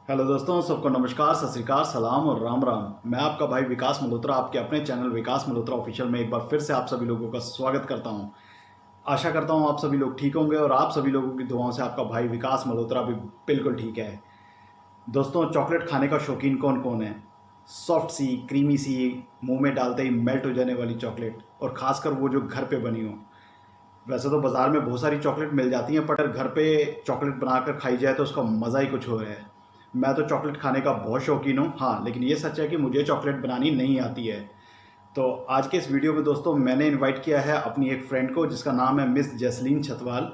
Hello दोस्तों, सबको नमस्कार, सत श्री अकाल, सलाम और राम राम। मैं आपका भाई विकास मल्होत्रा आपके अपने चैनल विकास मल्होत्रा ऑफिशियल में एक बार फिर से आप सभी लोगों का स्वागत करता हूं। आशा करता हूं आप सभी लोग ठीक होंगे और आप सभी लोगों की दुआओं से आपका भाई विकास मल्होत्रा भी बिल्कुल ठीक है। दोस्तों, चॉकलेट खाने का शौकीन कौन कौन है? सॉफ्ट सी, क्रीमी सी, मुंह में डालते ही मेल्ट हो जाने वाली चॉकलेट, और ख़ासकर वो जो घर पे बनी हो। वैसे तो बाज़ार में बहुत सारी चॉकलेट मिल जाती हैं, पर घर पे चॉकलेट बनाकर खाई जाए तो उसका मज़ा ही कुछ और है। मैं तो चॉकलेट खाने का बहुत शौकीन हूँ, हाँ, लेकिन ये सच है कि मुझे चॉकलेट बनानी नहीं आती है। तो आज के इस वीडियो में दोस्तों मैंने इनवाइट किया है अपनी एक फ्रेंड को, जिसका नाम है मिस जसलीन छतवाल।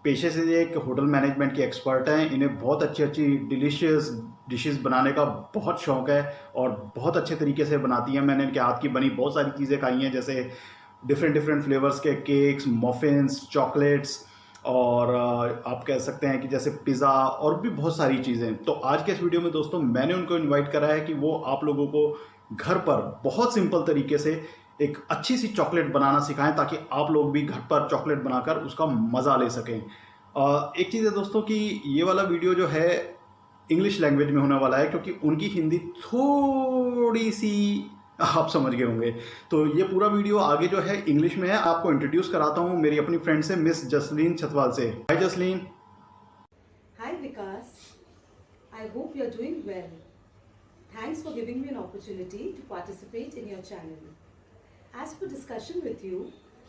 पेशे से ये एक होटल मैनेजमेंट की एक्सपर्ट हैं। इन्हें बहुत अच्छी अच्छी डिलीशियस डिशेस बनाने का बहुत शौक़ है और बहुत अच्छे तरीके से बनाती हैं। मैंने इनके हाथ की बनी बहुत सारी चीज़ें खाई हैं, जैसे डिफरेंट डिफरेंट फ्लेवर्स के केक्स, मफ़िन्स, चॉकलेट्स, और आप कह सकते हैं कि जैसे पिज़्ज़ा और भी बहुत सारी चीज़ें। तो आज के इस वीडियो में दोस्तों मैंने उनको इनवाइट करा है कि वो आप लोगों को घर पर बहुत सिंपल तरीके से एक अच्छी सी चॉकलेट बनाना सिखाएं, ताकि आप लोग भी घर पर चॉकलेट बनाकर उसका मज़ा ले सकें। एक चीज़ है दोस्तों कि ये वाला वीडियो जो है इंग्लिश लैंग्वेज में होने वाला है, क्योंकि उनकी हिंदी थोड़ी सी आप समझ गए होंगे। तो ये पूरा वीडियो आगे जो है इंग्लिश में है। आपको इंट्रोड्यूस कराता हूँ मेरी अपनी फ्रेंड से, मिस जसलीन छतवाल से। हाय Jasleen. Hi Vikas, I hope you're doing well. Thanks for giving me an opportunity to participate in your channel. As per discussion with you,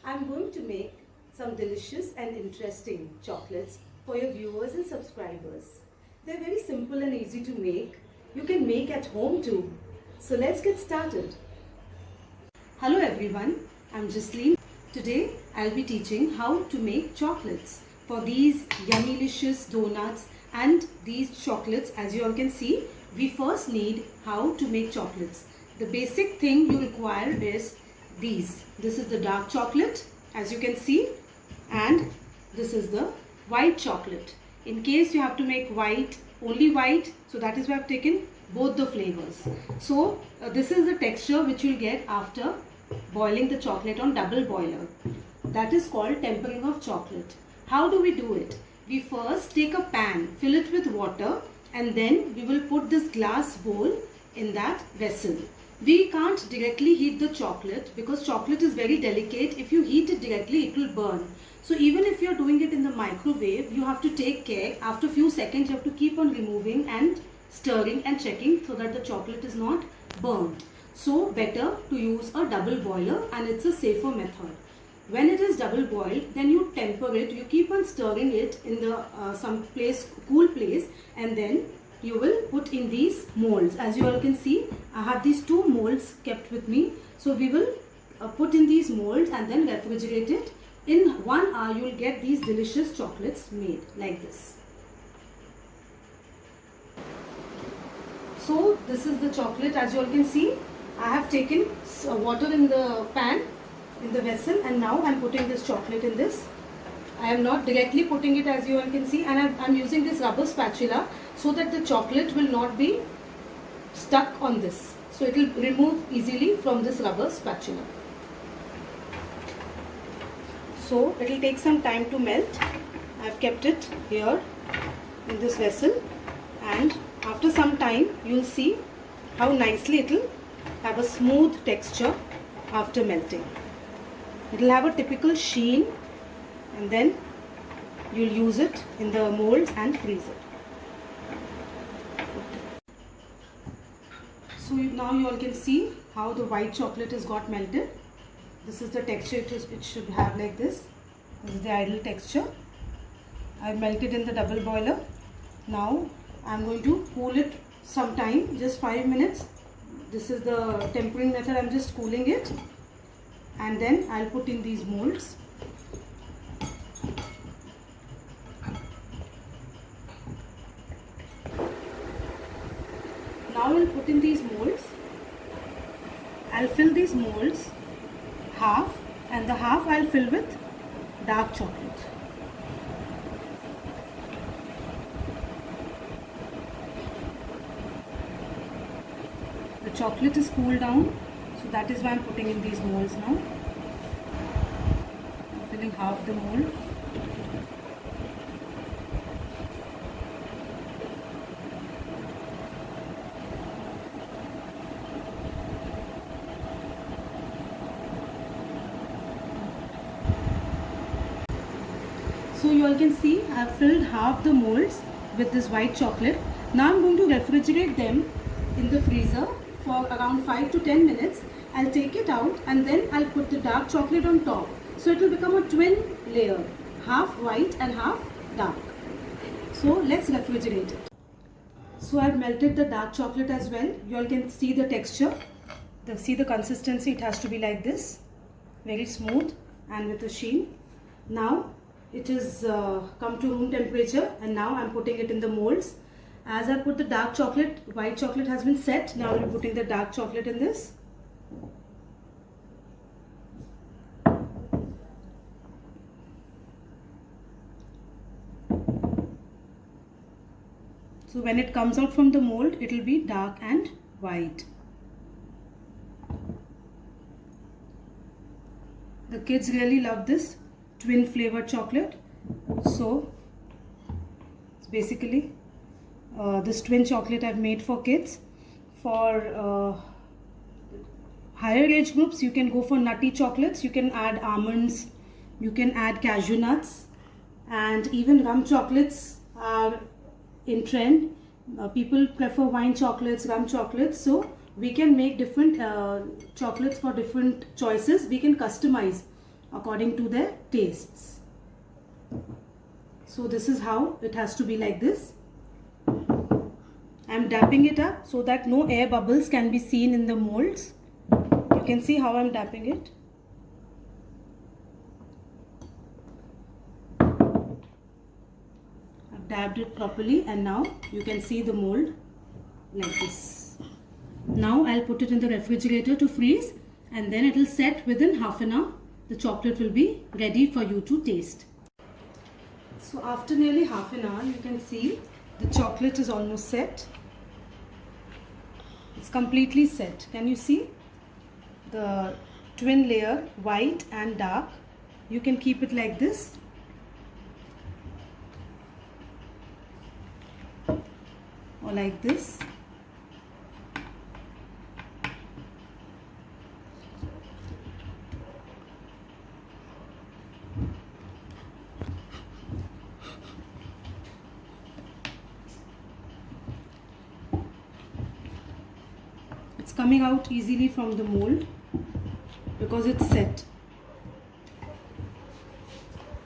I'm going to make some delicious and interesting chocolates for your viewers and subscribers. They're very simple and easy to make. You can make at home too. So let's get started. Hello everyone, I'm Jasleen. Today I'll be teaching how to make chocolates for these yummylicious donuts and these chocolates. As you all can see, we first need how to make chocolates. The basic thing you require is these. This is the dark chocolate, as you can see, and this is the white chocolate. In case you have to make white, only white, so that is why I've taken both the flavors. So this is the texture which you'll get after boiling the chocolate on double boiler. That is called tempering of chocolate. How do we do it? We first take a pan, fill it with water, and then we will put this glass bowl in that vessel. We can't directly heat the chocolate because chocolate is very delicate. If you heat it directly, it will burn. So even if you're doing it in the microwave, you have to take care. After a few seconds, you have to keep on removing and stirring and checking so that the chocolate is not burnt. So better to use a double boiler, and it's a safer method. When it is double boiled, then you temper it. You keep on stirring it in the some place, cool place, and then you will put in these molds. As you all can see, I have these two molds kept with me. So we will put in these molds and then refrigerate it. In 1 hour, you will get these delicious chocolates made like this. So this is the chocolate. As you all can see, I have taken water in the pan, in the vessel, and now I'm putting this chocolate in this. I am not directly putting it, as you all can see, and I'm using this rubber spatula so that the chocolate will not be stuck on this. So it will remove easily from this rubber spatula. So it will take some time to melt. I've kept it here in this vessel, and after some time you'll see how nicely it will have a smooth texture after melting. It will have a typical sheen, and then you'll use it in the molds and freeze it. So now you all can see how the white chocolate has got melted. This is the texture it should have, like this. This is the ideal texture. I've melted in the double boiler. Now I'm going to cool it some time, just 5 minutes. This is the tempering method. I'm just cooling it, and then I'll put in these molds. Now I'll put in these molds. I'll fill these molds half, and the half I'll fill with dark chocolate. The chocolate is cooled down, so that is why I'm putting in these molds now. I'm filling half the mold. So you all can see I've filled half the molds with this white chocolate. Now I'm going to refrigerate them in the freezer for around 5 to 10 minutes. I'll take it out and then I'll put the dark chocolate on top. So it will become a twin layer, half white and half dark. So let's refrigerate it. So I've melted the dark chocolate as well. You all can see the texture. See the consistency, it has to be like this. Very smooth and with a sheen. Now it is come to room temperature and now I'm putting it in the molds. As I put the dark chocolate, white chocolate has been set. Now I'm putting the dark chocolate in this. So when it comes out from the mold, it will be dark and white. The kids really love this twin flavored chocolate. So it's basically this twin chocolate I've made for kids. For higher age groups, you can go for nutty chocolates. You can add almonds, you can add cashew nuts, and even rum chocolates are in trend. People prefer wine chocolates, rum chocolates. So we can make different chocolates for different choices. We can customize according to their tastes. So this is how it has to be, like this. I'm dapping it up so that no air bubbles can be seen in the molds. You can see how I'm dapping it. I've dabbed it properly and now you can see the mold like this. Now I'll put it in the refrigerator to freeze and then it will set within half an hour. The chocolate will be ready for you to taste. So after nearly half an hour, you can see the chocolate is almost set. It's completely set. Can you see the twin layer, white and dark? You can keep it like this. Or like this. It's coming out easily from the mold because it's set.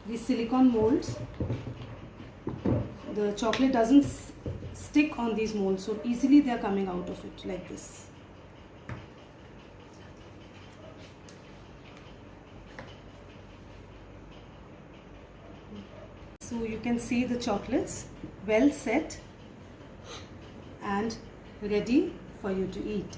These silicone molds, the chocolate doesn't stick on these molds, so easily they are coming out of it like this. So you can see the chocolates well set and ready for you to eat.